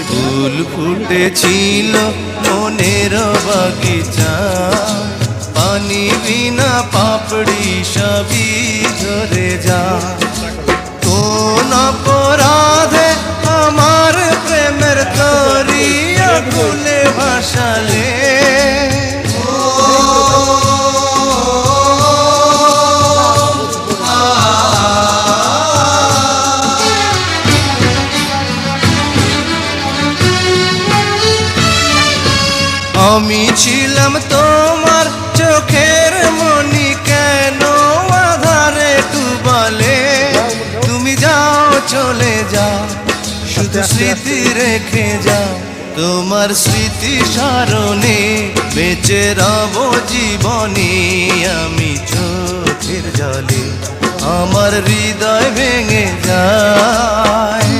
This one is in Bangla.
ফুল ফুটেছিল মনের বাগিচা, পানি বিনা পাপড়ি সবই ঝরে যা। কোন অপরাধে আমার প্রেমের তরিয়া ভুলে ভাসালে, আমি ছিলাম তোমার চোখের মনি, কেন আধারে ডুবালে? তুমি যাও চলে যাও, শুধু স্মৃতি রেখে যাও। তোমার স্মৃতি স্মরণে বেঁচে রব জীবনে। আমি চোখের জলে আমার হৃদয় ভেঙে যায়।